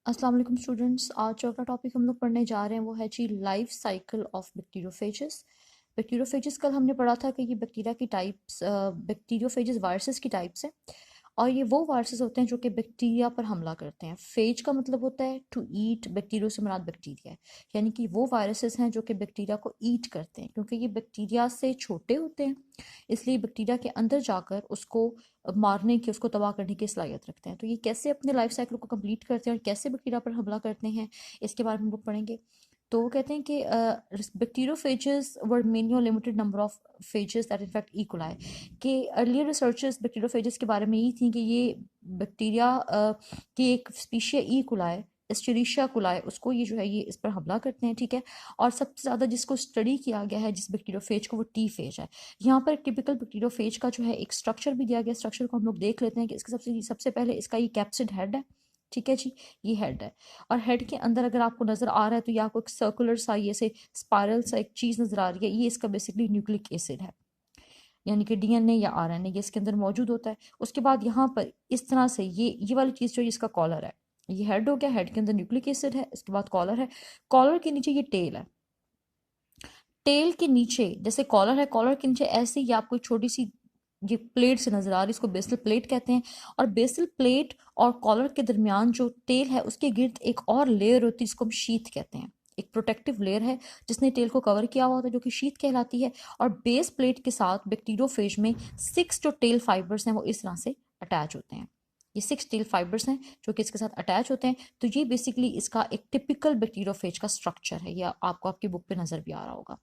अस्सलाम वालेकुम स्टूडेंट्स। आज जो अपना टॉपिक हम लोग पढ़ने जा रहे हैं वो है जी life cycle of bacteriophages. Bacteriophages कल हमने पढ़ा था कि ये बैक्टीरिया की टाइप्स, बैक्टीरियोफेजेस वायरसेस की टाइप्स हैं और ये वो वायरसेस होते हैं जो कि बैक्टीरिया पर हमला करते हैं। फेज का मतलब होता है टू ईट, बैक्टीरियो से मुराद बैक्टीरिया है, यानी कि वो वायरसेस हैं जो कि बैक्टीरिया को ईट करते हैं। क्योंकि ये बैक्टीरिया से छोटे होते हैं इसलिए बैक्टीरिया के अंदर जाकर उसको मारने की, उसको तबाह करने की सलाहियत रखते हैं। तो ये कैसे अपने लाइफ साइकिल को कंप्लीट करते हैं और कैसे बैक्टीरिया पर हमला करते हैं, इसके बारे में हम लोग पढ़ेंगे। तो वो कहते हैं कि bacteriophages were mainly on limited number of phases that in fact E coli, कि अर्लियर रिसर्चर्स बैक्टीरियोफेजेस के बारे में यही थी कि ये बैक्टीरिया की एक स्पीशी ई कुलाए, एस्चेरिशिया कुलाए, उसको ये जो है ये इस पर हमला करते हैं। ठीक है। और सबसे ज़्यादा जिसको स्टडी किया गया है जिस बैक्टीरियोफेज को, वो टी फेज है। यहाँ पर टिपिकल बैक्टीरियोफेज का जो है एक स्ट्रक्चर भी दिया गया। स्ट्रक्चर को हम लोग देख लेते हैं कि इसके सबसे सबसे पहले इसका ये कैप्सिड हेड है। ठीक है जी, ये हेड है। और हेड के अंदर अगर आपको नजर आ रहा है तो ये आपको एक सर्कुलर सा, ये से स्पाइरल सा एक चीज नजर आ रही है, ये इसका बेसिकली न्यूक्लिक एसिड है, यानी कि डीएनए या आरएनए ये इसके अंदर मौजूद होता है। उसके बाद यहाँ पर इस तरह से ये वाली चीज जो है इसका कॉलर है, ये हेड हो गया, हेड के अंदर न्यूक्लिक एसिड है, इसके बाद कॉलर है, कॉलर के नीचे ये टेल है। टेल के नीचे जैसे कॉलर है, कॉलर के नीचे ऐसे ही आपको एक छोटी सी ये प्लेट से नजर आ रही है, इसको बेसल प्लेट कहते हैं। और बेसल प्लेट और कॉलर के दरमियान जो टेल है उसके गिर्द एक और लेयर होती है जिसको हम शीथ कहते हैं। एक प्रोटेक्टिव लेयर है जिसने टेल को कवर किया हुआ होता है जो कि शीथ कहलाती है। और बेस प्लेट के साथ बैक्टीरियोफेज में 6 जो टेल फाइबर्स हैं वो इस तरह से अटैच होते हैं। ये 6 टेल फाइबर्स हैं जो कि इसके साथ अटैच होते हैं। तो ये बेसिकली इसका एक टिपिकल बैक्टीरियोफेज का स्ट्रक्चर है। यह आपको आपकी बुक पे नजर भी आ रहा होगा।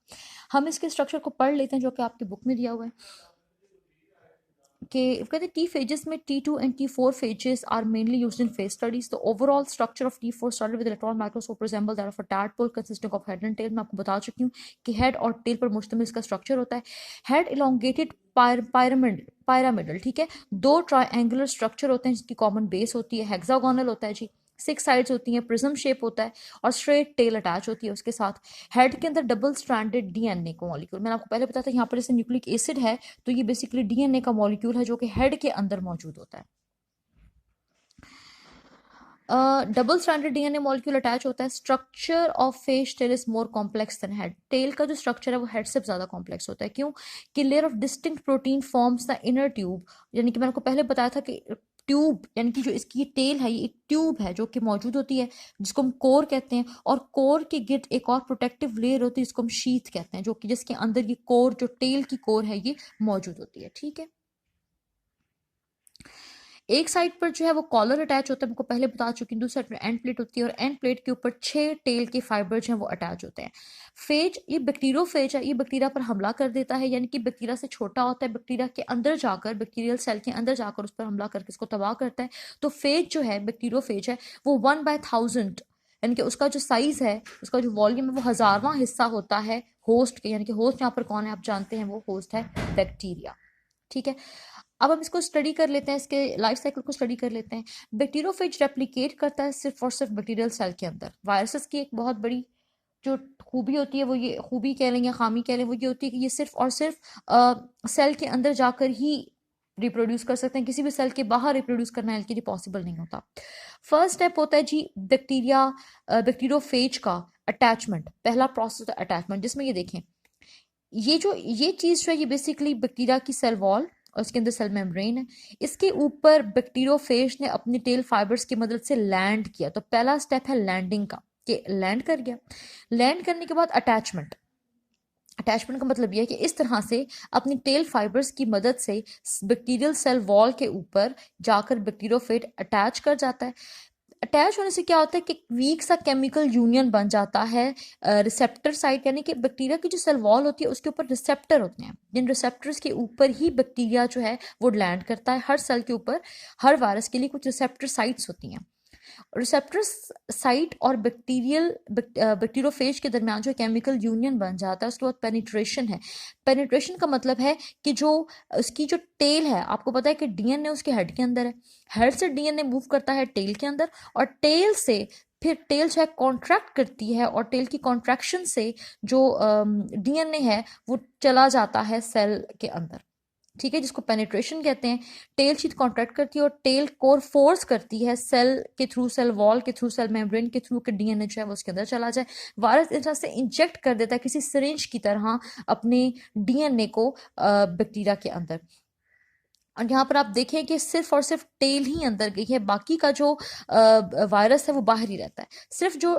हम इसके स्ट्रक्चर को पढ़ लेते हैं जो कि आपकी बुक में दिया हुआ है। कि कहते हैं टी फेजेस में T2 and T4 phages are mainly used in phase studies. The overall structure of T4 started with electron microscope resemble that of a tadpole consisting of head and tail. मैं आपको बता चुकी हूँ कि head और tell पर मुश्तमिल इसका स्ट्रक्चर होता है। हेड इलोंगेटेड pyramidal, ठीक है। दो ट्रायंगुलर स्ट्रक्चर होते हैं जिसकी कॉमन बेस होती है, हेक्सागोनल होता है जी, 6 साइड्स होती हैं, प्रिज्म शेप होता है और स्ट्रेट टेल अटैच होती है उसके साथ। हेड के अंदर डबल स्ट्रैंडेड डीएनए को मॉलिक्यूल, मैंने आपको पहले बताया था, यहाँ पर जैसे न्यूक्लिक एसिड है तो ये बेसिकली डीएनए का मॉलिक्यूल है जो कि हेड के अंदर मौजूद होता है। Double stranded DNA molecule attach होता है। Structure of phage tail is more complex than head. Tail का जो स्ट्रक्चर है वो हेड से ज्यादा कॉम्प्लेक्स होता है। क्यों? कि layer of distinct protein forms the inner tube, यानी कि मैंने आपको पहले बताया था कि ट्यूब, यानी कि जो इसकी टेल है ये एक ट्यूब है जो कि मौजूद होती है जिसको हम कोर कहते हैं। और कोर के गिर्द एक और प्रोटेक्टिव लेयर होती है जिसको हम शीथ कहते हैं, जो कि जिसके अंदर ये कोर, जो टेल की कोर है, ये मौजूद होती है। ठीक है। एक साइड पर जो है वो कॉलर अटैच होता है, हमको पहले बता चुकी हूँ। दूसरी साइड पर एंड प्लेट होती है और एंड प्लेट के ऊपर 6 टेल के फाइबर जो हैं वो अटैच होते हैं। फेज, ये बैक्टीरियोफेज है, ये बैक्टीरिया पर हमला कर देता है, यानी कि बैक्टीरिया से छोटा होता है, बैक्टीरिया के अंदर जाकर, बैक्टीरियल सेल के अंदर जाकर उस पर हमला करके उसको तबाह करता है। तो फेज जो है, बैक्टीरियोफेज है, वो 1/1000, यानी कि उसका जो साइज है, उसका जो वॉल्यूम है वो हजारवां हिस्सा होता है होस्ट के। यानी कि होस्ट यहाँ पर कौन है आप जानते हैं, वो होस्ट है बैक्टीरिया। ठीक है। अब हम इसको स्टडी कर लेते हैं, इसके लाइफ साइकिल को स्टडी कर लेते हैं। बैक्टीरियोफेज रेप्लिकेट करता है सिर्फ और सिर्फ बैक्टीरियल सेल के अंदर। वायरसेस की एक बहुत बड़ी जो खूबी होती है, वो ये खूबी कह लें या खामी कह लें, वो ये होती है कि ये सिर्फ और सिर्फ सेल के अंदर जाकर ही रिप्रोड्यूस कर सकते हैं। किसी भी सेल के बाहर रिप्रोड्यूस करना इनके लिए पॉसिबल नहीं होता। फर्स्ट स्टेप होता है जी बैक्टीरियोफेज का अटैचमेंट। पहला प्रोसेस होता है अटैचमेंट, जिसमें ये देखें, ये चीज जो है ये बेसिकली बैक्टीरिया की सेल वॉल और उसके अंदर सेल मेम्ब्रेन है, इसके ऊपर बैक्टीरियोफेज ने अपनी टेल फाइबर्स की मदद से लैंड किया। तो पहला स्टेप है लैंडिंग का, कि लैंड कर गया। लैंड करने के बाद अटैचमेंट। अटैचमेंट का मतलब यह है कि इस तरह से अपनी टेल फाइबर्स की मदद से बैक्टीरियल सेल वॉल के ऊपर जाकर बैक्टीरियोफेज अटैच कर जाता है। अटैच होने से क्या होता है कि वीक सा केमिकल यूनियन बन जाता है रिसेप्टर साइट, यानी कि बैक्टीरिया की जो सेल वॉल होती है उसके ऊपर रिसेप्टर होते हैं, जिन रिसेप्टर्स के ऊपर ही बैक्टीरिया जो है वो लैंड करता है। हर सेल के ऊपर, हर वायरस के लिए कुछ रिसेप्टर साइट्स होती हैं। रिसेप्टर साइट और बैक्टीरियोफेज के दरमियान जो केमिकल यूनियन बन जाता है, उसके बाद पेनिट्रेशन है। पेनिट्रेशन का मतलब है कि जो उसकी जो टेल है, आपको पता है कि डीएनए उसके हेड के अंदर है, हेड से डीएनए मूव करता है टेल के अंदर, और टेल से फिर टेल जो है कॉन्ट्रैक्ट करती है और टेल की कॉन्ट्रैक्शन से जो डीएनए है वो चला जाता है सेल के अंदर। ठीक है, जिसको पेनिट्रेशन कहते हैं। टेल शीथ कॉन्ट्रैक्ट करती है और टेल कोर फोर्स करती है सेल के थ्रू, सेल वॉल के थ्रू, सेल मेम्ब्रेन के थ्रू कि डीएनए जो है वो उसके अंदर चला जाए। वायरस इस तरह से इंजेक्ट कर देता है किसी सिरिंज की तरह अपने डीएनए को बैक्टीरिया के अंदर। और यहाँ पर आप देखें कि सिर्फ और सिर्फ टेल ही अंदर गई है, बाकी का जो वायरस है वो बाहर ही रहता है। सिर्फ जो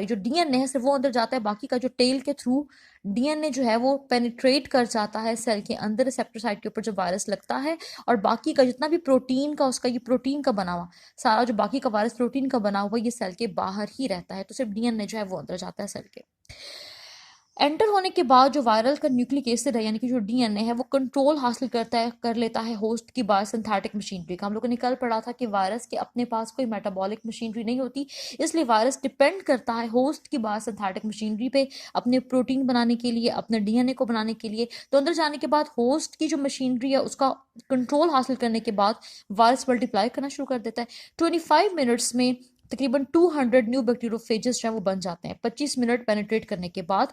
जो डीएनए है सिर्फ वो अंदर जाता है, बाकी का जो टेल के थ्रू डीएनए जो है वो पेनिट्रेट कर जाता है सेल के अंदर रिसेप्टर साइट के ऊपर जब वायरस लगता है। और बाकी का जितना भी प्रोटीन का उसका ये प्रोटीन का बना हुआ सारा जो बाकी का वायरस प्रोटीन का बना हुआ ये सेल के बाहर ही रहता है, तो सिर्फ डीएनए जो है वो अंदर जाता है सेल के। एंटर होने के बाद जो वायरल का न्यूक्लिक एसिड है यानी कि जो डीएनए है वो कंट्रोल हासिल कर लेता है होस्ट की बायोसिंथेटिक मशीनरी का। हम लोगों ने कल पढ़ा था कि वायरस के अपने पास कोई मेटाबॉलिक मशीनरी नहीं होती, इसलिए वायरस डिपेंड करता है होस्ट की बायोसिंथेटिक मशीनरी पे अपने प्रोटीन बनाने के लिए, अपने डीएनए को बनाने के लिए। तो अंदर जाने के बाद होस्ट की जो मशीनरी है उसका कंट्रोल हासिल करने के बाद वायरस मल्टीप्लाई करना शुरू कर देता है। 25 मिनट्स में तकरीबन 200 न्यू बैक्टीरियोफेजेस जो है वो बन जाते हैं। 25 मिनट पेनिट्रेट करने के बाद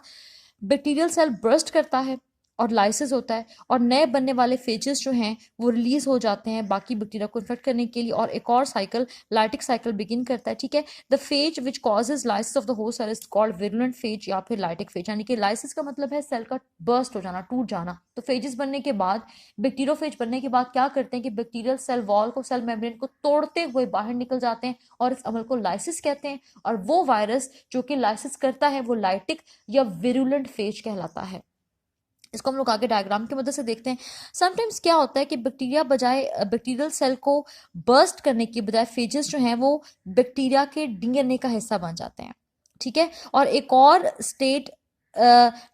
बैक्टीरियल सेल बर्स्ट करता है और लाइसिस होता है और नए बनने वाले फेजेस जो हैं वो रिलीज हो जाते हैं बाकी बैक्टीरिया को इन्फेक्ट करने के लिए, और एक और साइकिल लाइटिक साइकिल बिगिन करता है। ठीक है, the phage which causes lysis of the host cell is called virulent phage या फिर लाइटिक फेज। यानी कि लाइसिस का मतलब है सेल का बर्स्ट हो जाना, टूट जाना। तो फेजेस बनने के बाद, बैक्टीरियोफेज बनने के बाद क्या करते हैं कि बैक्टीरियल सेल वॉल को, सेल मेम्ब्रेन को तोड़ते हुए बाहर निकल जाते हैं और इस अमल को लाइसिस कहते हैं। और वो वायरस जो कि लाइसिस करता है वो लाइटिक या विरुलेंट फेज कहलाता है। इसको हम लोग आगे डायग्राम की मदद से देखते हैं। समटाइम्स क्या होता है कि बैक्टीरिया बजाय बैक्टीरियल सेल को बर्स्ट करने की बजाय फेजेस जो हैं वो बैक्टीरिया के डीएनए का हिस्सा बन जाते हैं। ठीक है, और एक और स्टेट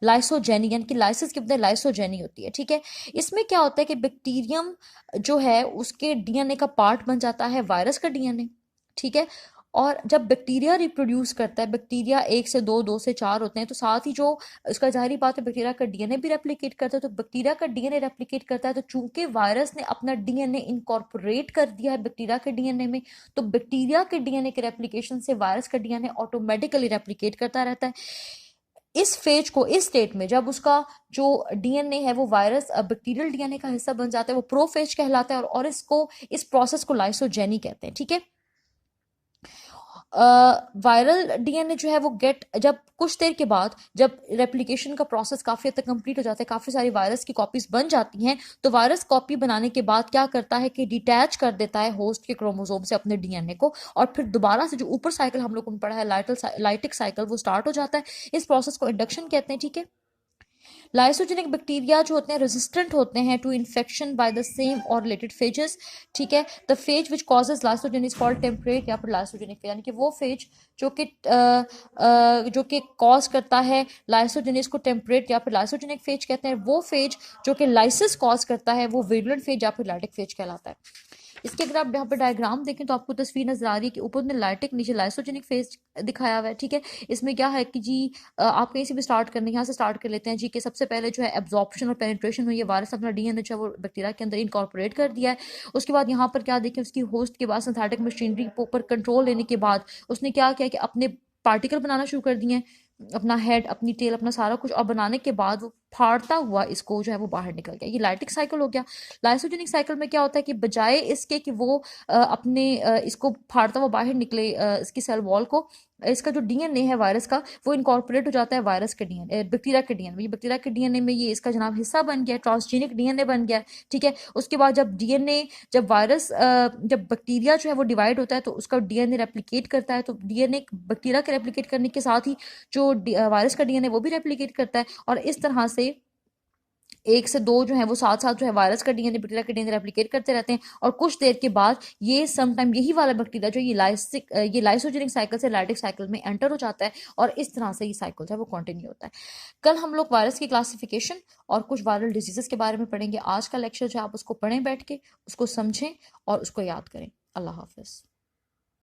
लाइसोजेनी यानी कि लाइसिस की बजाय लाइसोजेनी होती है। ठीक है, इसमें क्या होता है कि बैक्टीरियम जो है उसके डीएनए का पार्ट बन जाता है वायरस का डीएनए। ठीक है, और जब बैक्टीरिया रिप्रोड्यूस करता है, बैक्टीरिया 1 से 2, 2 से 4 होते हैं, तो साथ ही जो इसका जाहिर बात है बैक्टीरिया का डीएनए भी रेप्लिकेट करता है। तो बैक्टीरिया का डीएनए रेप्लिकेट करता है, तो चूंकि वायरस ने अपना डीएनए इनकॉर्पोरेट कर दिया है बैक्टीरिया के डीएनए में, तो बैक्टीरिया के डीएनए के रेप्लिकेशन से वायरस का डीएनए ऑटोमेटिकली रेप्लिकेट करता रहता है। इस फेज को, इस स्टेट में जब उसका जो डीएनए है वो वायरस बैक्टीरियल डीएनए का हिस्सा बन जाता है, वो प्रोफेज कहलाता है। और इसको, इस प्रोसेस को लाइसोजेनी कहते हैं। ठीक है, वायरल डीएनए जो है वो जब कुछ देर के बाद जब रेप्लिकेशन का प्रोसेस काफी हद तक कंप्लीट हो जाता है, काफी सारी वायरस की कॉपीज बन जाती हैं, तो वायरस कॉपी बनाने के बाद क्या करता है कि डिटैच कर देता है होस्ट के क्रोमोसोम से अपने डीएनए को, और फिर दोबारा से जो ऊपर साइकिल हम लोगों ने पढ़ा है लाइटिक साइकिल, वो स्टार्ट हो जाता है। इस प्रोसेस को इंडक्शन कहते हैं। ठीक है, लाइसोजेनिक बैक्टीरिया जो होते हैं रेजिस्टेंट होते हैं to infection by the same और रिलेटेड फेजेस। ठीक है, the phage which causes lysogen is called temperate या फिर लाइसोजेनिक फेज, यानी कि वो फेज जो कि कॉज करता है लाइसोजेनिस को टेम्परेट या फिर लाइसोजेनिक फेज कहते हैं। वो फेज जो कि लाइसिस कॉज करता है वो विरुलेंट फेज या फिर लाइटिक फेज कहलाता है। इसके अगर आप यहाँ पर डायग्राम देखें तो आपको तस्वीर नजर आ रही है कि ऊपर में लाइटिक, नीचे लाइसोजेनिक फेज दिखाया हुआ है। ठीक है, इसमें क्या है कि जी आप कहीं से भी स्टार्ट करने, यहाँ से स्टार्ट कर लेते हैं जी, कि सबसे पहले जो है एब्जॉर्प्शन और पेनिट्रेशन हुई है, वायरस अपना डीएनए जो है वो बैक्टीरिया के अंदर इनकॉर्पोरेट कर दिया है। उसके बाद यहाँ पर क्या देखें, उसकी होस्ट के बाद सिंथेटिक मशीनरी पर कंट्रोल लेने के बाद उसने क्या किया कि अपने पार्टिकल बनाना शुरू कर दिए हैं, अपना हेड, अपनी टेल, अपना सारा कुछ, और बनाने के बाद वो फाड़ता हुआ इसको जो है वो बाहर निकल गया। ये लाइटिक साइकिल हो गया। लाइसोजेनिक साइकिल में क्या होता है कि बजाय इसके कि वो इसको फाड़ता हुआ बाहर निकले इसकी सेल वॉल को, इसका जो डीएनए है वायरस का वो इनकॉर्पोरेट हो जाता है वायरस के डीएनए, बैक्टीरिया के डीएनए। ये बैक्टीरिया के डीएनए में ये इसका जनाब हिस्सा बन गया, ट्रांसजेनिक डीएनए बन गया। ठीक है, उसके बाद जब बैक्टीरिया जो है वो डिवाइड होता है तो उसका डीएनए रेप्लिकेट करता है, तो डीएनए बैक्टीरिया के रेप्लिकेट करने के साथ ही जो वायरस का डीएनए वो भी रेप्लिकेट करता है, और इस तरह से 1 से 2 जो है वो साथ साथ जो है वायरस का डीएनए बैक्टीरिया का डीएनए रेप्लिकेट करते रहते हैं। और कुछ देर के बाद ये समटाइम यही वाला बैक्टीरिया जो ये लाइसोजेनिक साइकिल से लाइटिक साइकिल में एंटर हो जाता है, और इस तरह से ये साइकिल जो है वो कंटिन्यू होता है। कल हम लोग वायरस की क्लासिफिकेशन और कुछ वायरल डिजीजेस के बारे में पढ़ेंगे। आज का लेक्चर जो है आप उसको पढ़ें बैठ के, उसको समझें और उसको याद करें। अल्लाह हाफिज।